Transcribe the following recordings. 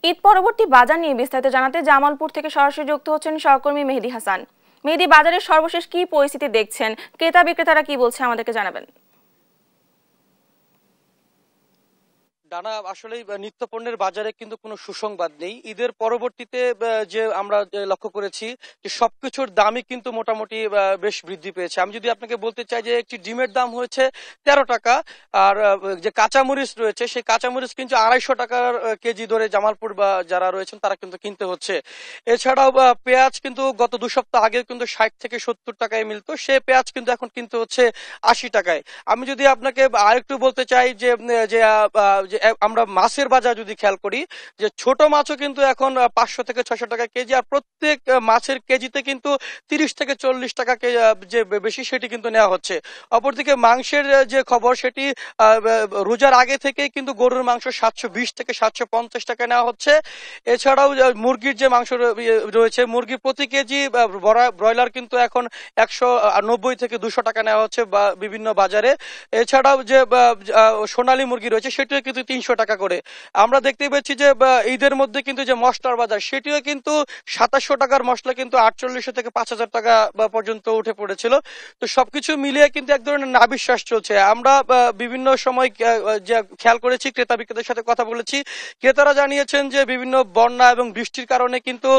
ঈদ পরবর্তী বাজার নিয়ে বিস্তারিত জানাতে জামালপুর থেকে সরাসরি যুক্ত হচ্ছেন সহকর্মী মেহেদী হাসান। মেহেদী, বাজারের সর্বশেষ কি পরিস্থিতি দেখছেন, ক্রেতা বিক্রেতারা কি বলছে আমাদেরকে জানাবেন। ডানা, আসলে নিত্য পণ্যের বাজারে কিন্তু কোনো সুসংবাদ নেই। ঈদের পরবর্তীতে যে আমরা লক্ষ্য করেছি যে সবকিছুর দামই কিন্তু মোটামুটি বেশ বৃদ্ধি পেয়েছে। আমি যদি আপনাকে বলতে চাই যে একটি ডিমের দাম হয়েছে 13 টাকা, আর যে কাঁচামরিচ রয়েছে সেই কাঁচামরিচ কিন্তু 250 টাকার কেজি ধরে জামালপুর বা যারা রয়েছেন তারা কিন্তু কিনতে হচ্ছে। এছাড়াও পেঁয়াজ কিন্তু গত 2 সপ্তাহ আগে কিন্তু 60 থেকে 70 টাকায় মিলতো, সে পেঁয়াজ কিন্তু এখন কিনতে হচ্ছে 80 টাকায়। আমি যদি আপনাকে আরেকটু বলতে চাই যে যে আমরা মাছের বাজার যদি খেয়াল করি, যে ছোট মাছও কিন্তু এখন 500 থেকে 600 টাকা কেজি, আর প্রত্যেক মাছের কেজিতে কিন্তু 30 থেকে 40 টাকা যে বেশি সেটি কিন্তু নেওয়া হচ্ছে। অপরদিকে মাংসের যে খবর সেটি রোজার আগে থেকে কিন্তু গরুর মাংস 720 থেকে 750 টাকা নেওয়া হচ্ছে। এছাড়াও মুরগির যে মাংস রয়েছে, মুরগি প্রতি কেজি ব্রয়লার কিন্তু এখন 190 থেকে 200 টাকা নেওয়া হচ্ছে বা বিভিন্ন বাজারে। এছাড়াও যে সোনালী মুরগি রয়েছে সেটিও কিন্তু 300 টাকা করে। আমরা দেখতে পাচ্ছি যে ঈদের মধ্যে কিন্তু যে মশলার বাজার সেটিও কিন্তু 2700 টাকার মশলা কিন্তু 4800 থেকে 5000 টাকা পর্যন্ত উঠে পড়েছিল। তো সবকিছু মিলিয়ে কিন্তু এক ধরনের নাবিশ্বাস চলছে। আমরা বিভিন্ন সময় যে খেয়াল করেছি, ক্রেতা বিক্রেতার সাথে কথা বলেছি, ক্রেতারা জানিয়েছেন যে বিভিন্ন বন্যা এবং বৃষ্টির কারণে কিন্তু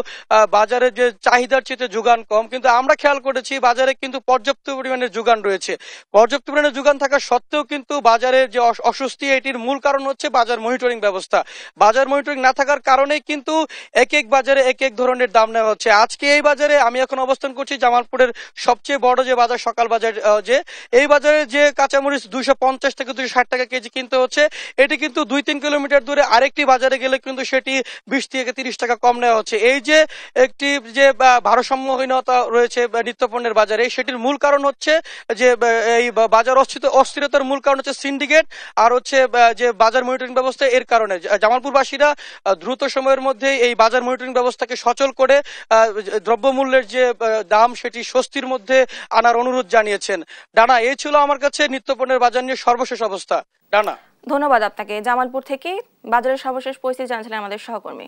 বাজারে যে চাহিদার চেয়ে যোগান কম, কিন্তু আমরা খেয়াল করেছি বাজারে কিন্তু পর্যাপ্ত পরিমাণের যোগান রয়েছে। পর্যাপ্ত পরিমাণে যোগান থাকা সত্ত্বেও কিন্তু বাজারের যে অস্বস্তি, এটির মূল কারণ হচ্ছে বাজার মনিটরিং ব্যবস্থা। বাজার মনিটরিং না থাকার কারণেই কিন্তু এক এক বাজারে এক এক ধরনের দাম নেওয়া হচ্ছে। আজকে এই বাজারে আমি এখন অবস্থান করছি জামালপুরের সবচেয়ে বড় যে বাজার, সকাল বাজার, যে এই বাজারে যে কাঁচামরিচ 250 থেকে 260 টাকা কেজি কিনতে হচ্ছে, এটি কিন্তু 2-3 কিলোমিটার দূরে আরেকটি বাজারে গেলে কিন্তু সেটি 20 থেকে 30 টাকা কম নেওয়া হচ্ছে। এই যে একটি যে ভারসাম্যহীনতা রয়েছে নিত্যপণ্যের বাজারে, সেটির মূল কারণ হচ্ছে যে এই বাজার অস্থিরতার মূল কারণ হচ্ছে সিন্ডিকেট, আর হচ্ছে যে বাজার মনিটরিং ব্যবস্থা। এর কারণে জামালপুরবাসীরা দ্রুত সময়ের মধ্যে এই বাজার মনিটরিং ব্যবস্থাকে সচল করে দ্রব্যমূল্যের যে দাম সেটি স্বস্তির মধ্যে আনার অনুরোধ জানিয়েছেন। ডানা, এই ছিল আমার কাছে নিত্যপণ্যের বাজার নিয়ে সর্বশেষ অবস্থা। ডানা, ধন্যবাদ আপনাকে। জামালপুর থেকে বাজারের সর্বশেষ পরিস্থিতি জানাচ্ছিলেন আমাদের সহকর্মী।